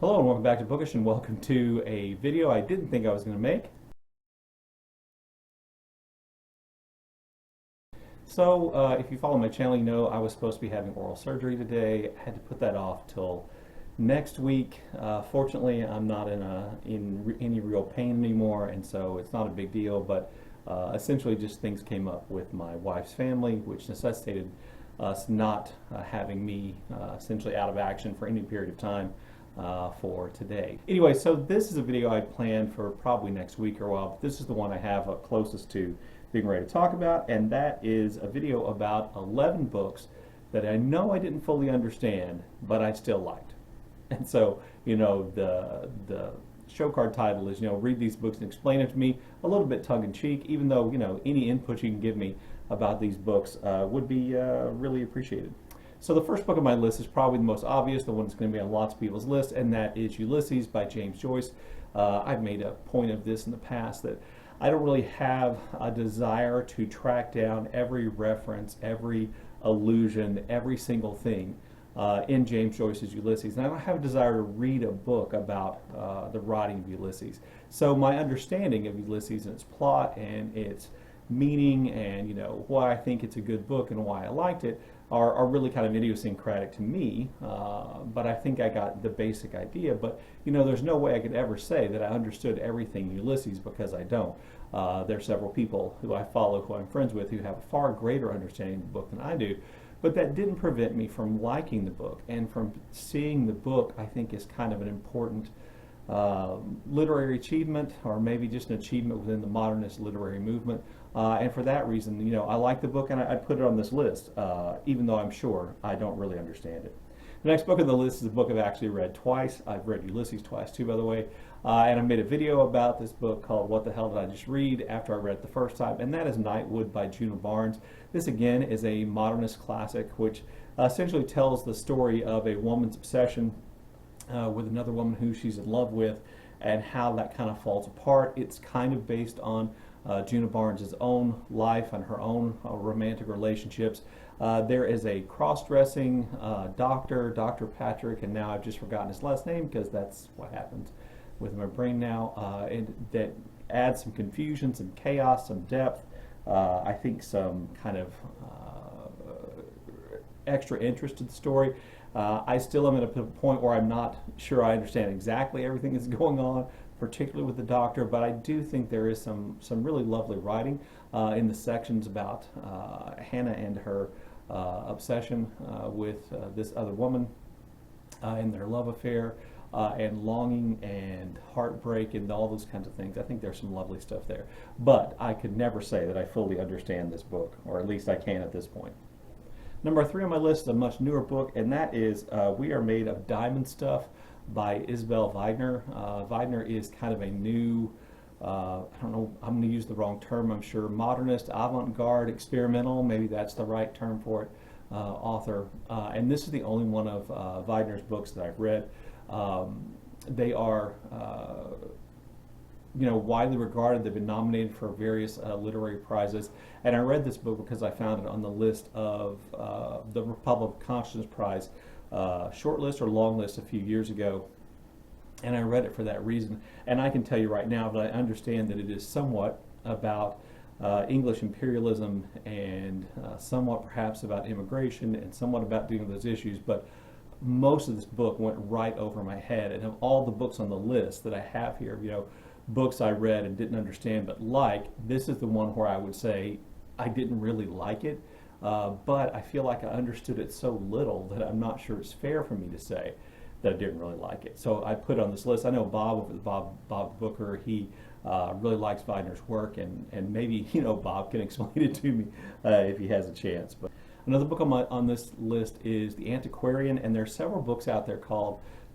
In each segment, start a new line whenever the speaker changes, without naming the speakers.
Hello and welcome back to Bookish, and welcome to a video I didn't think I was going to make. So if you follow my channel, you know I was supposed to be having oral surgery today. I had to put that off till next week. Fortunately, I'm not in any real pain anymore, and so it's not a big deal, but essentially just things came up with my wife's family, which necessitated us not having me essentially out of action for any period of time for today. Anyway, so this is a video I planned for probably next week or a while, but this is the one I have closest to being ready to talk about, and that is a video about 11 books that I know I didn't fully understand, but I still liked. And so, you know, the show card title is, read these books and explain it to me, a little bit tongue-in-cheek, even though, any input you can give me about these books would be really appreciated. So the first book on my list is probably the most obvious, the one that's going to be on lots of people's lists, and that is Ulysses by James Joyce. I've made a point of this in the past that I don't really have a desire to track down every reference, every allusion, every single thing in James Joyce's Ulysses. And I don't have a desire to read a book about the writing of Ulysses. So my understanding of Ulysses and its plot and its meaning and why I think it's a good book and why I liked it are really kind of idiosyncratic to me, but I think I got the basic idea. But there's no way I could ever say that I understood everything Ulysses, because I don't. There are several people who I follow, who I'm friends with, who have a far greater understanding of the book than I do. But that didn't prevent me from liking the book and from seeing the book, I think, as kind of an important literary achievement, or maybe just an achievement within the modernist literary movement. And for that reason, I like the book, and I put it on this list, even though I'm sure I don't really understand it. The next book on the list is a book I've actually read twice. I've read Ulysses twice too, by the way. And I made a video about this book called What the Hell Did I Just Read, after I read it the first time, and that is Nightwood by Djuna. This again is a modernist classic, which essentially tells the story of a woman's obsession with another woman who she's in love with, and how that kind of falls apart. It's kind of based on Djuna own life and her own romantic relationships. There is a cross-dressing doctor, Dr. Patrick, and now I've just forgotten his last name because that's what happens with my brain now, and that adds some confusion, some chaos, some depth, I think some kind of extra interest to the story. I still am at a point where I'm not sure I understand exactly everything that's going on, particularly with the doctor, but I do think there is some really lovely writing in the sections about Hannah and her obsession with this other woman and their love affair, and longing and heartbreak and all those kinds of things. I think there's some lovely stuff there. But I could never say that I fully understand this book, or at least I can at this point. Number 3 on my list is a much newer book, and that is We Are Made of Diamond Stuff by Isabel Waidner. Waidner is kind of a new, I don't know, I'm going to use the wrong term, I'm sure, modernist, avant-garde, experimental, maybe that's the right term for it, author. And this is the only one of Waidner's books that I've read. They are widely regarded. They've been nominated for various literary prizes, and I read this book because I found it on the list of the Republic of Consciousness Prize short list or long list a few years ago, and I read it for that reason. And I can tell you right now that I understand that it is somewhat about English imperialism, and somewhat perhaps about immigration, and somewhat about dealing with those issues, but most of this book went right over my head. And of all the books on the list that I have here, books I read and didn't understand but like, this is the one where I would say I didn't really like it, but I feel like I understood it so little that I'm not sure it's fair for me to say that I didn't really like it. So I put it on this list. I know Bob Booker, he really likes Waidner's work, and maybe Bob can explain it to me if he has a chance. But another book on this list is The Antiquarian, and there are several books out there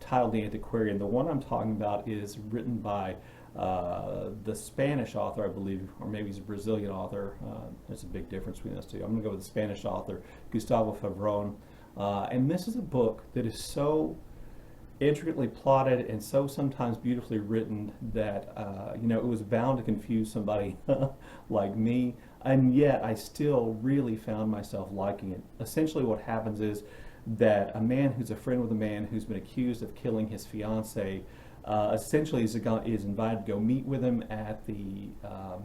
titled The Antiquarian. The one I'm talking about is written by the Spanish author, I believe, or maybe he's a Brazilian author. There's a big difference between those two. I'm going to go with the Spanish author, Gustavo Faverón. And this is a book that is so intricately plotted and so sometimes beautifully written that it was bound to confuse somebody like me, and yet I still really found myself liking it. Essentially what happens is that a man who's a friend with a man who's been accused of killing his fiancée essentially is invited to go meet with him at the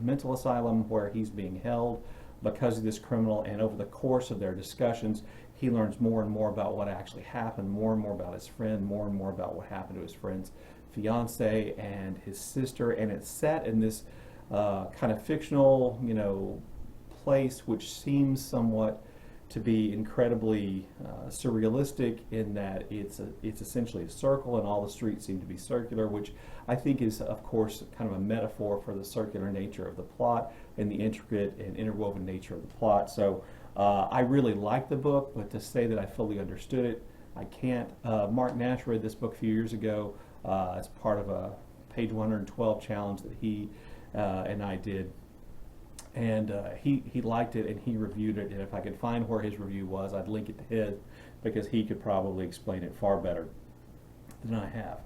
mental asylum where he's being held because of this criminal, and over the course of their discussions, he learns more and more about what actually happened, more and more about his friend, more and more about what happened to his friend's fiance and his sister, and it's set in this kind of fictional, place which seems somewhat to be incredibly surrealistic in that it's essentially a circle and all the streets seem to be circular, which I think is, of course, kind of a metaphor for the circular nature of the plot and the intricate and interwoven nature of the plot. So I really like the book, but to say that I fully understood it, I can't. Mark Nash read this book a few years ago as part of a page 112 challenge that he and I did. And he liked it and he reviewed it, and if I could find where his review was, I'd link it to his, because he could probably explain it far better than I have.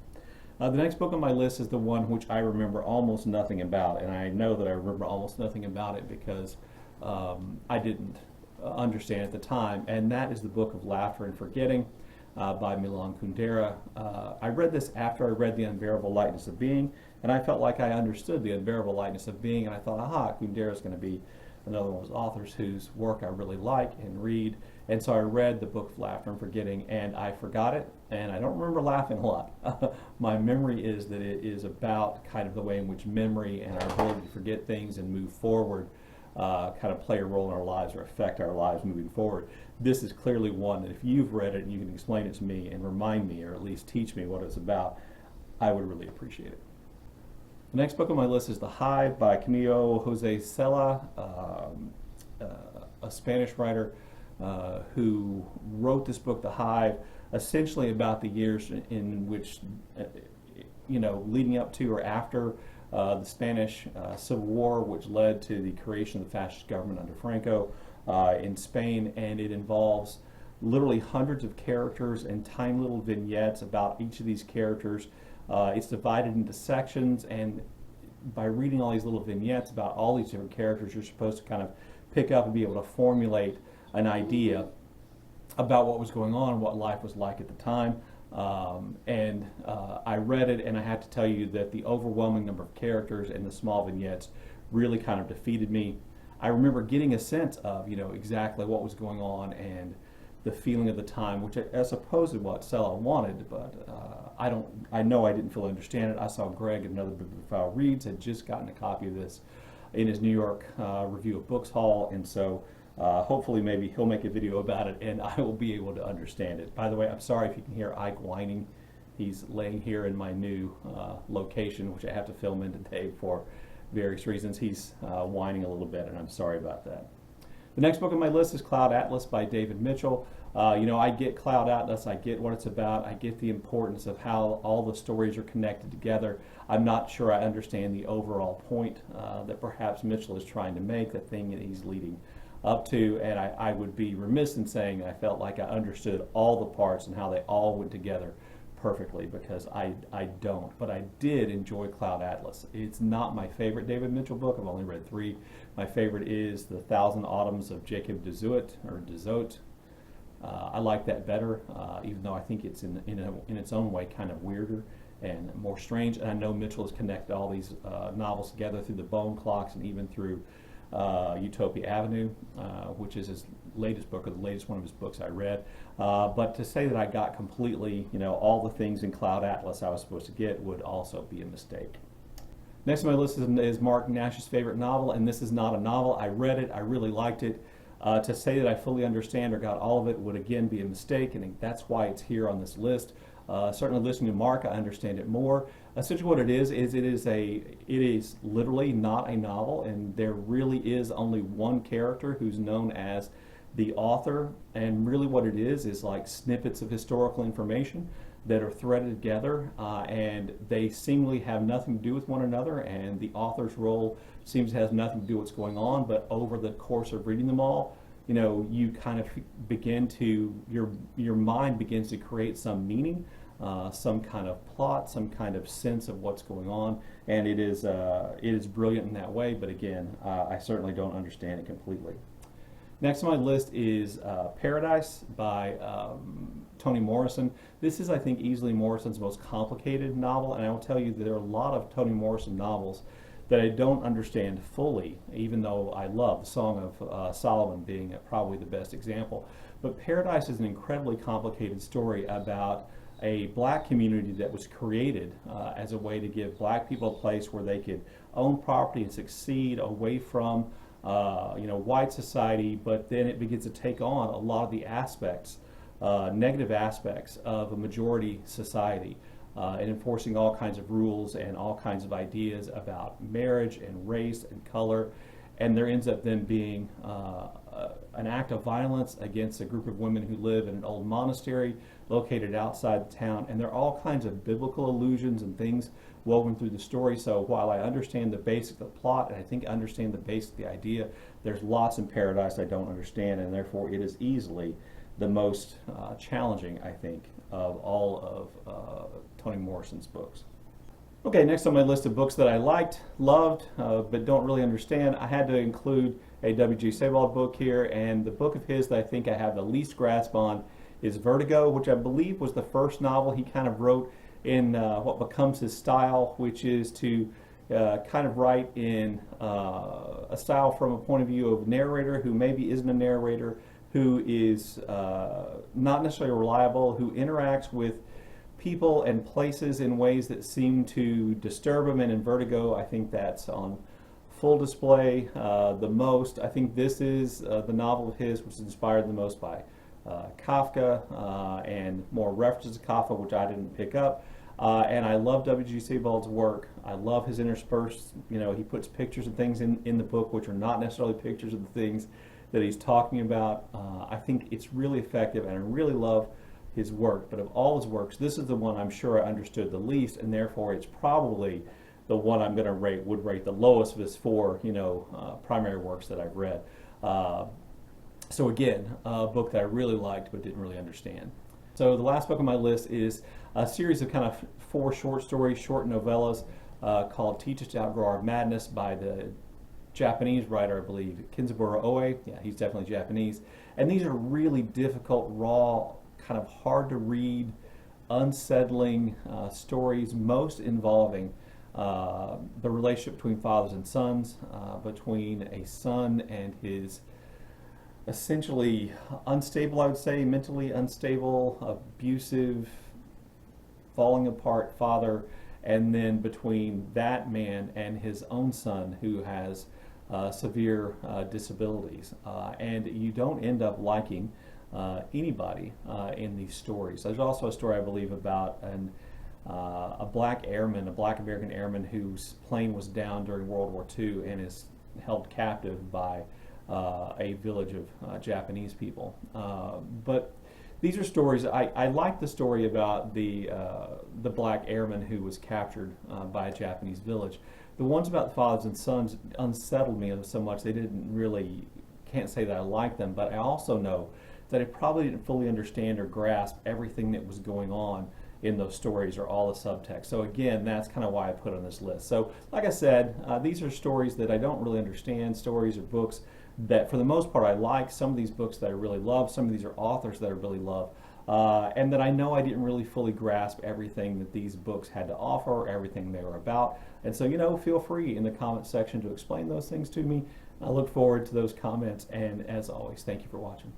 The next book on my list is the one which I remember almost nothing about, and I know that I remember almost nothing about it because I didn't understand at the time, and that is the Book of Laughter and Forgetting by Milan Kundera. I read this after I read The Unbearable Lightness of Being, and I felt like I understood The Unbearable Lightness of Being, and I thought, aha, Kundera is going to be another one of those authors whose work I really like and read. And so I read the Book of Laughter and Forgetting, and I forgot it, and I don't remember laughing a lot. My memory is that it is about kind of the way in which memory and our ability to forget things and move forward kind of play a role in our lives or affect our lives moving forward. This is clearly one that if you've read it and you can explain it to me and remind me, or at least teach me what it's about, I would really appreciate it. The next book on my list is The Hive by Camilo José Cela, a Spanish writer who wrote this book, The Hive, essentially about the years in which, leading up to or after the Spanish Civil War, which led to the creation of the fascist government under Franco in Spain, and it involves literally hundreds of characters and tiny little vignettes about each of these characters. It's divided into sections, and by reading all these little vignettes about all these different characters, you're supposed to kind of pick up and be able to formulate an idea about what was going on and what life was like at the time. I read it, and I have to tell you that the overwhelming number of characters and the small vignettes really kind of defeated me. I remember getting a sense of, exactly what was going on and the feeling of the time, which I suppose is what Cela wanted, but I know I didn't fully understand it. I saw Greg at Another Bibliophile Reads had just gotten a copy of this in his New York Review of Books haul, and so hopefully maybe he'll make a video about it and I will be able to understand it. By the way, I'm sorry if you can hear Ike whining. He's laying here in my new location, which I have to film in today for various reasons. He's whining a little bit, and I'm sorry about that. The next book on my list is Cloud Atlas by David Mitchell. I get Cloud Atlas, I get what it's about, I get the importance of how all the stories are connected together. I'm not sure I understand the overall point that perhaps Mitchell is trying to make, the thing that he's leading up to, and I would be remiss in saying I felt like I understood all the parts and how they all went together perfectly, because I don't. But I did enjoy Cloud Atlas. It's not my favorite David Mitchell book. I've only read 3. My favorite is The Thousand Autumns of Jacob de Zoet. I like that better, even though I think it's in its own way kind of weirder and more strange. And I know Mitchell has connected all these novels together through the Bone Clocks and even through Utopia Avenue, which is his latest book, or the latest one of his books I read. But to say that I got completely, all the things in Cloud Atlas I was supposed to get would also be a mistake. Next on my list is Mark Nash's favorite novel, and this is not a novel. I read it, I really liked it. To say that I fully understand or got all of it would again be a mistake, and that's why it's here on this list. Certainly listening to Mark, I understand it more. Essentially what it is literally not a novel, and there really is only one character who's known as the author, and really what it is like snippets of historical information that are threaded together, and they seemingly have nothing to do with one another, and the author's role seems to have nothing to do with what's going on, but over the course of reading them all, you kind of begin to, your mind begins to create some meaning, some kind of plot, some kind of sense of what's going on, and it is brilliant in that way, but again, I certainly don't understand it completely. Next on my list is Paradise by Toni Morrison. This is, I think, easily Morrison's most complicated novel, and I will tell you that there are a lot of Toni Morrison novels that I don't understand fully, even though I love the Song of Solomon being probably the best example. But Paradise is an incredibly complicated story about a black community that was created as a way to give black people a place where they could own property and succeed away from white society, but then it begins to take on a lot of the aspects, negative aspects of a majority society, and enforcing all kinds of rules and all kinds of ideas about marriage and race and color. And there ends up then being an act of violence against a group of women who live in an old monastery located outside the town. And there are all kinds of biblical allusions and things woven through the story. So while I understand the basic of the plot, and I think I understand the basic of the idea, there's lots in Paradise I don't understand, and therefore it is easily the most challenging, I think, of all of Toni Morrison's books. Okay, next on my list of books that I liked, loved, but don't really understand, I had to include a W.G. Sebald book here, and the book of his that I think I have the least grasp on is Vertigo, which I believe was the first novel he kind of wrote in what becomes his style, which is to kind of write in a style from a point of view of a narrator who maybe isn't a narrator, who is not necessarily reliable, who interacts with people and places in ways that seem to disturb him. And in Vertigo, I think that's on full display the most. I think this is the novel of his which is inspired the most by Kafka and more references to Kafka, which I didn't pick up. And I love W.G. Sebald's work. I love his interspersed, he puts pictures and things in the book which are not necessarily pictures of the things that he's talking about. I think it's really effective, and I really love his work. But of all his works, this is the one I'm sure I understood the least, and therefore it's probably the one I'm going to would rate the lowest of his four, primary works that I've read. So again, a book that I really liked but didn't really understand. So the last book on my list is a series of kind of 4 short stories, short novellas, called Teach Us to Outgrow Our Madness by the Japanese writer, I believe, Kenzaburo Oe. Yeah, he's definitely Japanese. And these are really difficult, raw, kind of hard to read, unsettling stories, most involving the relationship between fathers and sons, between a son and his essentially unstable, I would say, mentally unstable, abusive, falling apart father, and then between that man and his own son who has severe disabilities. And you don't end up liking anybody in these stories. There's also a story, I believe, about a black airman, a black American airman whose plane was down during World War II and is held captive by a village of Japanese people. But these are stories. I like the story about the black airman who was captured by a Japanese village. The ones about the fathers and sons unsettled me so much they didn't really, can't say that I like them, but I also know that I probably didn't fully understand or grasp everything that was going on in those stories or all the subtext. So again, that's kind of why I put on this list. So like I said, these are stories that I don't really understand, stories or books that for the most part I like. Some of these books that I really love, some of these are authors that I really love, and that I know I didn't really fully grasp everything that these books had to offer, everything they were about. And so, feel free in the comment section to explain those things to me. I look forward to those comments, and as always, thank you for watching.